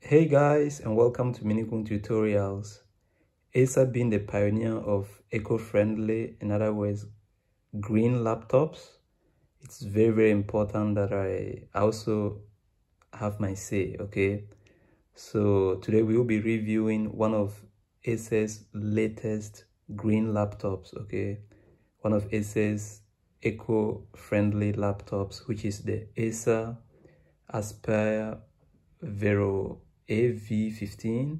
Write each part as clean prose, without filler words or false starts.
Hey guys, and welcome to Minikun Tutorials. Acer being the pioneer of eco-friendly, in other words, green laptops, it's very important that I also have my say, okay? So today we will be reviewing one of Acer's latest green laptops, okay? One of Acer's eco-friendly laptops, which is the Acer Aspire Vero AV15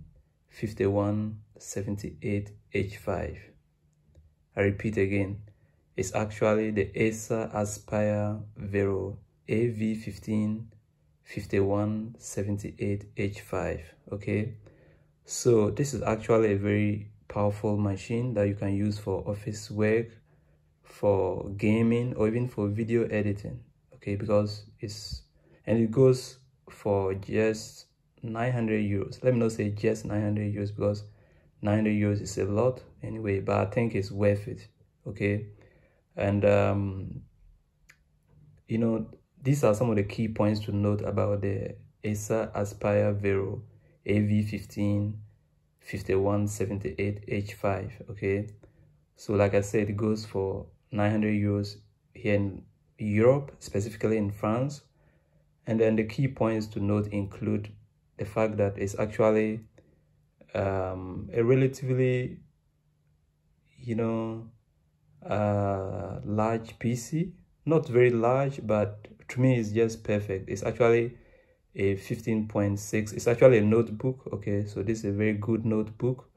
5178H5. I repeat again, it's actually the Acer Aspire Vero AV15 5178H5. Okay, so this is actually a very powerful machine that you can use for office work, for gaming, or even for video editing. Okay, because it goes for just 900 euros. Let me not say just 900 euros because 900 euros is a lot anyway, but I think it's worth it. Okay, and you know, these are some of the key points to note about the Acer Aspire Vero AV15 5178H5. Okay, so like I said, it goes for 900 euros here in Europe, specifically in France. And then the key points to note include the fact that it's actually a relatively, large PC. Not very large, but to me it's just perfect. It's actually a 15.6. It's actually a notebook. Okay, so this is a very good notebook.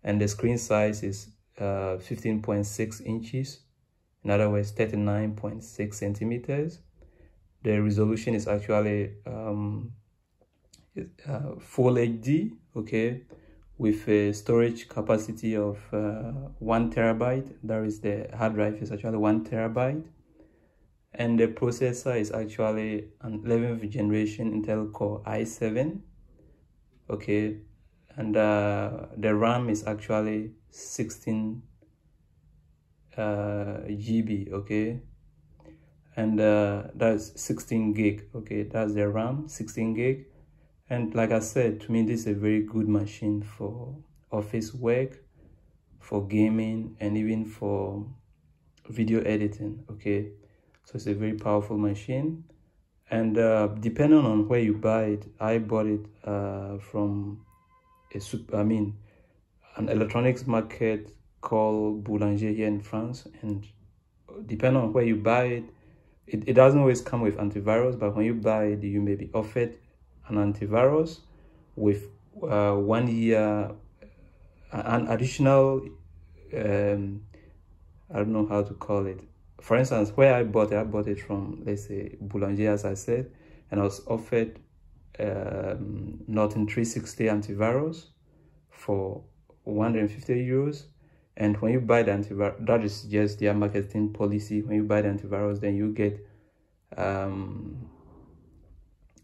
And the screen size is 15.6 inches. In other words, 39.6 centimeters. The resolution is actually full HD, okay, with a storage capacity of 1 terabyte. That is, the hard drive is actually 1 terabyte. And the processor is actually an 11th generation Intel Core i7, okay, and the RAM is actually 16 GB, okay, and that's 16 gig, okay, that's the RAM, 16 gig. And like I said, to me this is a very good machine for office work, for gaming, and even for video editing. Okay, so it's a very powerful machine. And depending on where you buy it, I bought it from an electronics market called Boulanger here in France. And depending on where you buy it, it doesn't always come with antivirus, but when you buy it, you may be offered an antivirus with 1 year, an additional, I don't know how to call it. For instance, where I bought it from, let's say, Boulanger, as I said, and I was offered Norton 360 antivirus for 150 euros. And when you buy the antivirus, that is just their marketing policy. When you buy the antivirus, then you get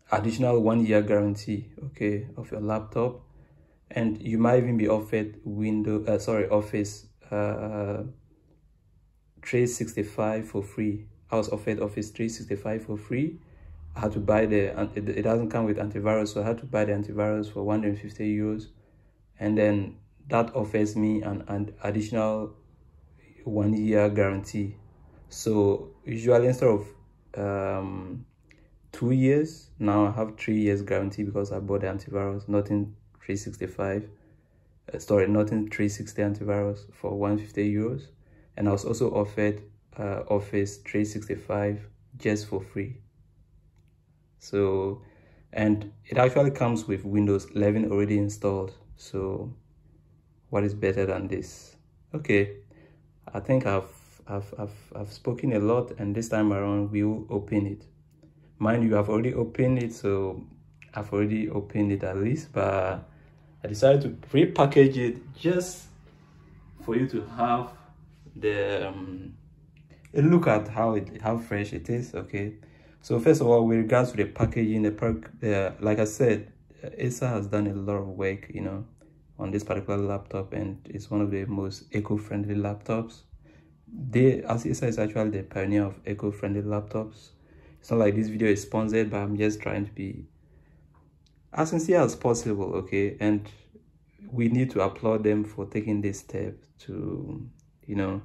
additional 1 year guarantee, okay, of your laptop. And you might even be offered Office 365 for free. I was offered Office 365 for free. I had to buy it doesn't come with antivirus, so I had to buy the antivirus for 150 euros. And then that offers me an additional 1 year guarantee. So usually instead of 2 years, now I have 3 years guarantee because I bought the antivirus, Norton 360 antivirus for 150 euros. And I was also offered Office 365 just for free. So, and it actually comes with Windows 11 already installed. So what is better than this? Okay, I think I've spoken a lot, and this time around we will open it. Mind you, I've already opened it, so I've already opened it at least, but I decided to pre-package it just for you to have the a look at how fresh it is. Okay, so first of all, with regards to the packaging, like I said, Acer has done a lot of work, you know, on this particular laptop, and it's one of the most eco-friendly laptops. Acer is actually the pioneer of eco-friendly laptops. It's not like this video is sponsored, but I'm just trying to be as sincere as possible, okay? And we need to applaud them for taking this step to, you know,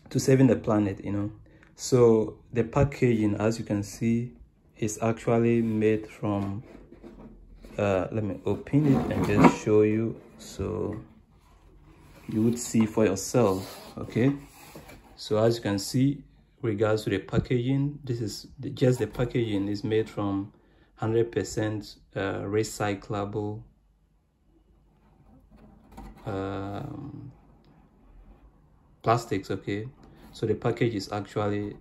to saving the planet, you know. So the packaging, as you can see, is actually made from let me open it and just show you so you would see for yourself, okay? So as you can see, regards to the packaging, this is just the packaging is made from 100% recyclable plastics, okay? So the package is actually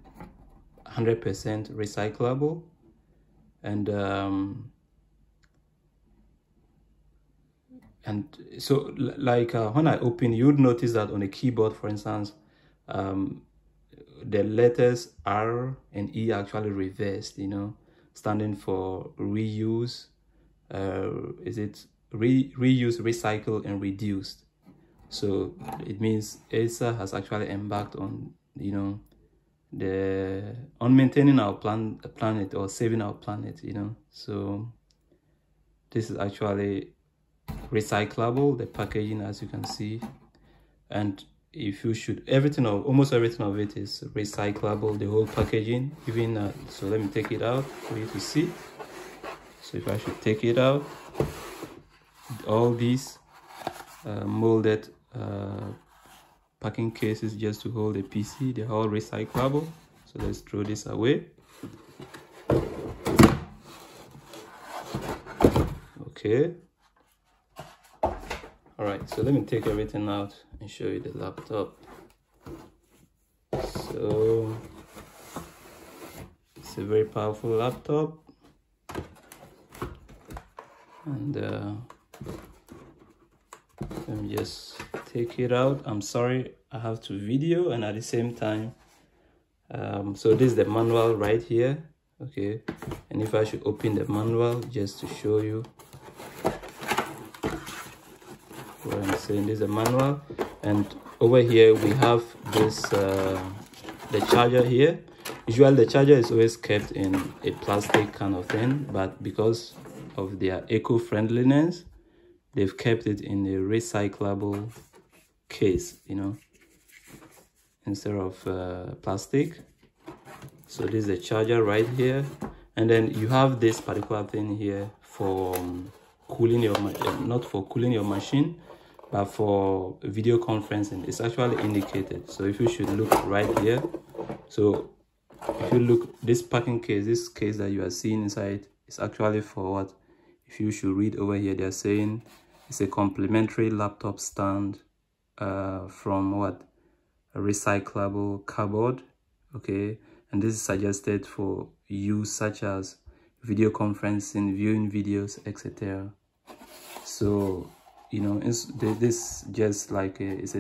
100% recyclable, and so like when I open, you'd notice that on the keyboard, for instance, the letters R and E actually reversed, you know, standing for reuse, is it reuse, recycle, and reduced. So it means Acer has actually embarked on, you know, on maintaining our planet or saving our planet, you know. So this is actually recyclable, the packaging, as you can see, and if you should, almost everything of it is recyclable, the whole packaging, even so let me take it out for you to see. So if I should take it out, all these molded packing cases just to hold a PC, they're all recyclable. So let's throw this away. Okay, all right, so let me take everything out and show you the laptop. So it's a very powerful laptop, and let me just take it out. I'm sorry, I have to video and at the same time, so this is the manual right here, okay? And if I should open the manual just to show you what I'm saying, this is a manual, and over here we have this the charger here. Usually the charger is always kept in a plastic kind of thing, but because of their eco-friendliness, they've kept it in a recyclable case, you know, instead of plastic. So this is the charger right here, and then you have this particular thing here for cooling your not for cooling your machine, but for video conferencing. It's actually indicated. So if you should look right here, so if you look, this packing case, this case that you are seeing inside, is actually for what? If you should read over here, they're saying it's a complimentary laptop stand from what? A recyclable cardboard, okay? And this is suggested for use such as video conferencing, viewing videos, etc. So, you know, this just like it's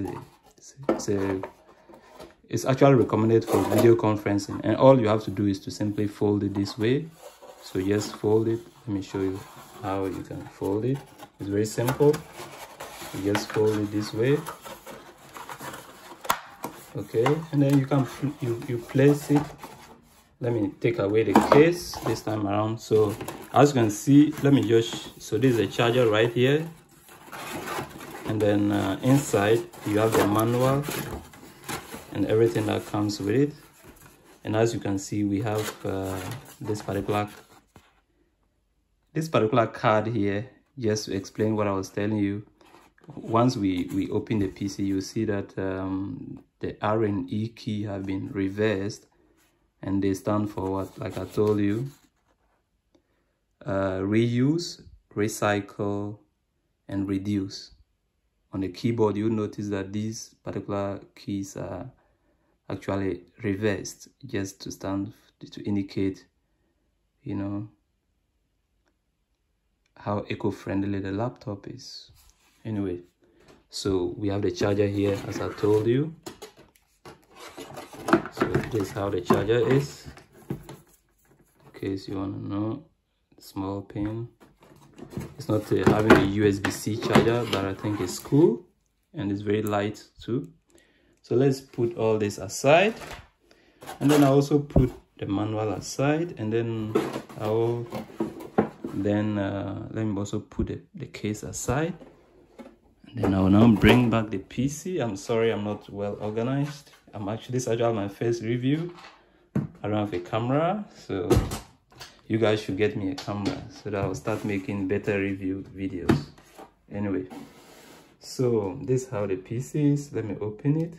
actually recommended for video conferencing, and all you have to do is to simply fold it this way. So just fold it. Let me show you how you can fold it. It's very simple. You just fold it this way, okay, and then you can you place it. Let me take away the case this time around. So as you can see, let me just, so this is a charger right here, and then inside you have the manual and everything that comes with it. And as you can see, we have this particular card here, just to explain what I was telling you. Once we open the PC, you see that the R and E key have been reversed, and they stand for what, like I told you, reuse, recycle, and reduce. On the keyboard, you notice that these particular keys are actually reversed, just to stand to indicate, you know, how eco-friendly the laptop is. Anyway, so we have the charger here, as I told you. So this is how the charger is, in case you want to know. Small pin. It's not having a USB-C charger, but I think it's cool, and it's very light too. So let's put all this aside, and then I also put the manual aside, and then let me also put the case aside. And then I will now bring back the PC. I'm sorry I'm not well organized. This is actually my first review. I don't have a camera, so you guys should get me a camera so that I'll start making better review videos. Anyway, so this is how the PC is. Let me open it.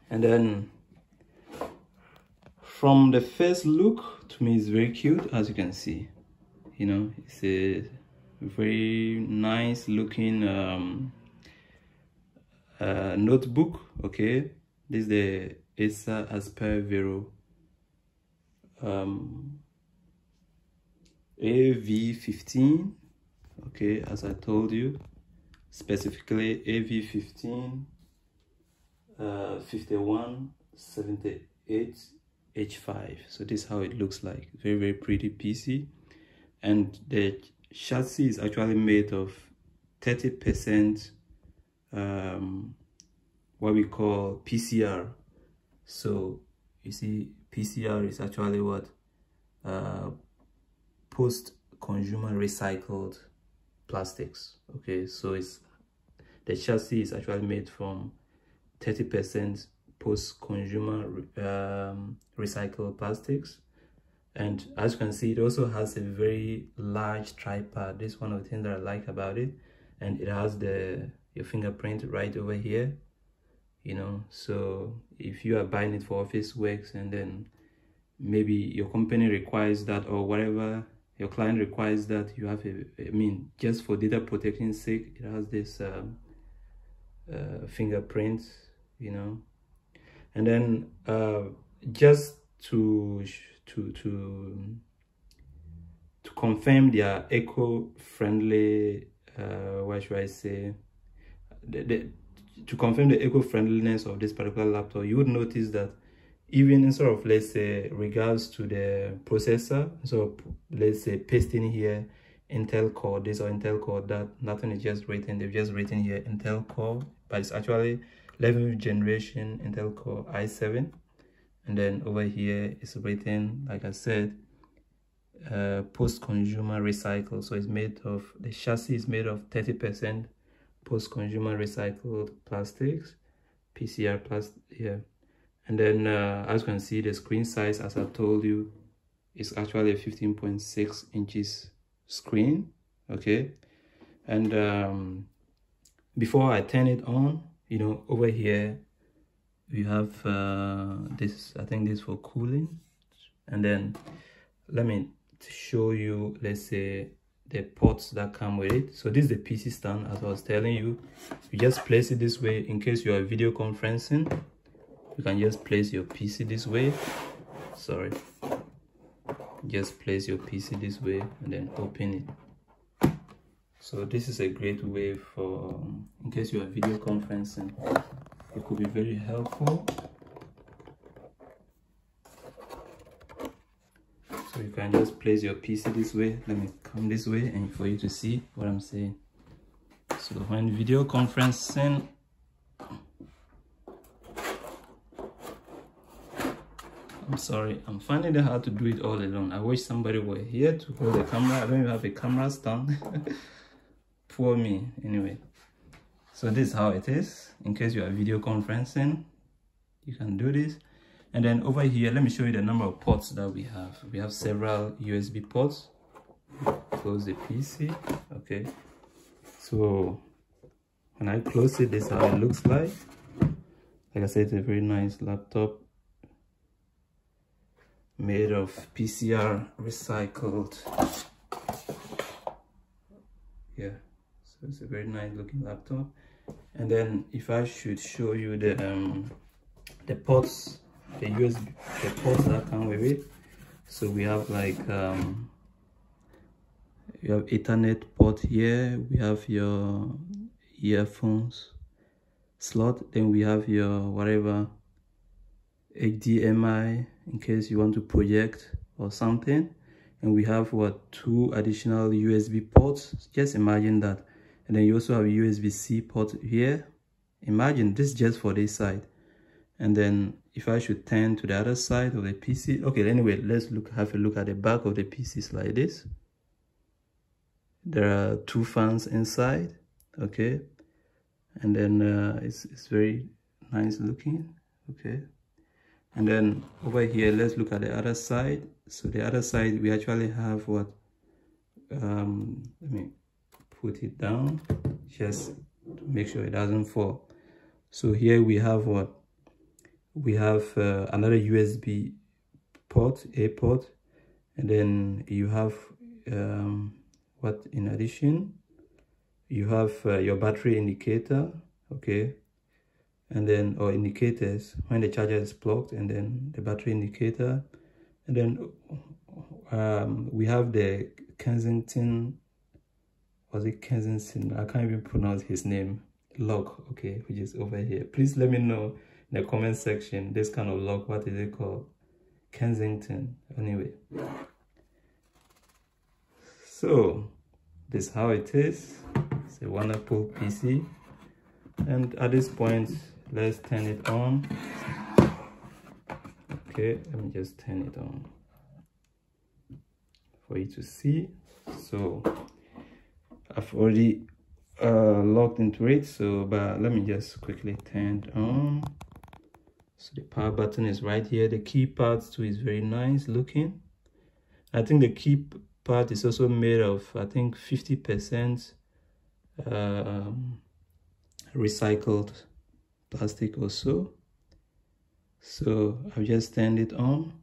And then from the first look, to me it's very cute, as you can see. You know, it's a very nice looking notebook. Okay, this is the Acer Aspire Vero AV15. Okay, as I told you, specifically AV15 5178H5. So this is how it looks like. Very, very pretty PC. And the chassis is actually made of 30% what we call PCR. So you see, PCR is actually what post-consumer recycled plastics. Okay, so the chassis is actually made from 30% post-consumer recycled plastics. And as you can see, it also has a very large tripod. This is one of the things that I like about it. And it has your fingerprint right over here, you know. So if you are buying it for office works, and then maybe your company requires that, or whatever your client requires that, you have just for data protection sake, it has this fingerprint, you know. And then just to confirm their eco-friendly what should I say, to confirm the eco-friendliness of this particular laptop, you would notice that even instead of, let's say, regards to the processor, so let's say pasting here Intel Core this or Intel Core that, nothing is just written. They've just written here Intel Core, but it's actually 11th generation Intel Core i7. And then over here it's written, like I said, post-consumer recycled. So it's made of, the chassis is made of 30% post-consumer recycled plastics, PCR plastic here. And then as you can see, the screen size, as I told you, is actually a 15.6 inches screen. Okay, and before I turn it on, you know, over here we have this, I think this is for cooling. And then let me show you, let's say, the ports that come with it. So this is the PC stand, as I was telling you. You just place it this way in case you are video conferencing. You can just place your PC this way. Sorry, just place your PC this way and then open it. So this is a great way for, in case you are video conferencing, it could be very helpful. So you can just place your PC this way. Let me come this way and for you to see what I'm saying. So when video conferencing, I'm sorry, I'm finding it hard to do it all alone. I wish somebody were here to hold the camera. I don't even have a camera stand. Poor me. Anyway, so this is how it is. In case you are video conferencing, you can do this. And then over here, let me show you the number of ports that we have. We have several USB ports. Close the PC. Okay, so when I close it, this is how it looks like. Like I said, it's a very nice laptop made of PCR recycled. Yeah, so it's a very nice looking laptop. And then if I should show you the ports, the USB, the ports that come with it. So we have like you have Ethernet port here, we have your earphones slot, then we have your whatever HDMI in case you want to project or something, and we have what, 2 additional USB ports. Just imagine that. And then you also have a USB-C port here. Imagine this just for this side. And then if I should turn to the other side of the PC. Okay, anyway, let's have a look at the back of the PCs like this. There are 2 fans inside, okay, and then it's very nice looking, okay. And then over here, let's look at the other side. So the other side, we actually have what, let me put it down just to make sure it doesn't fall. So here we have what, we have another USB port, A port, and then you have what, in addition, you have your battery indicator, okay, and then, or indicators when the charger is plugged, and then the battery indicator, and then we have the Kensington, was it Kensington? I can't even pronounce his name, lock, okay, which is over here. Please let me know in the comment section, this kind of lock, what is it called? Kensington, anyway. So this is how it is. It's a wonderful PC, and at this point, let's turn it on. Okay, let me just turn it on for you to see. So I've already logged into it, so but let me just quickly turn it on. So the power button is right here. The keypad too is very nice looking. I think the keypad is also made of, I think, 50% recycled plastic or so. So I've just turned it on.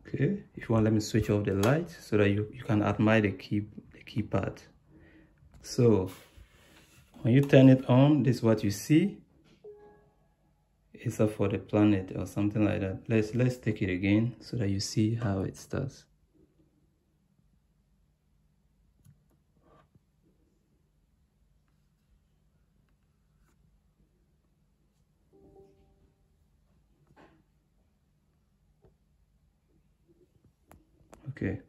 Okay, if you want, let me switch off the light so that you can admire the keypad. So when you turn it on, this is what you see. It's up for the planet or something like that. Let's take it again so that you see how it starts. Okay.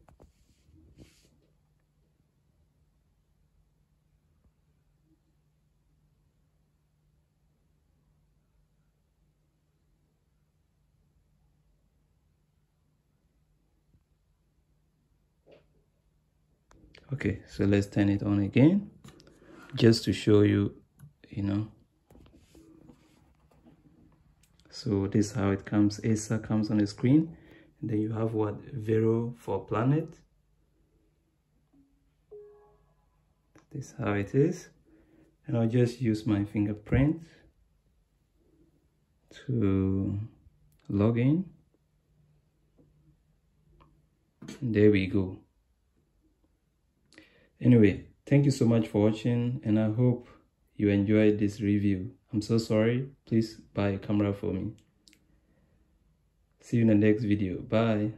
Okay, so let's turn it on again, just to show you, you know. So this is how it comes. Acer comes on the screen, and then you have what, Vero for planet. This is how it is, and I'll just use my fingerprint to log in. And there we go. Anyway, thank you so much for watching, and I hope you enjoyed this review. I'm so sorry. Please buy a camera for me. See you in the next video. Bye.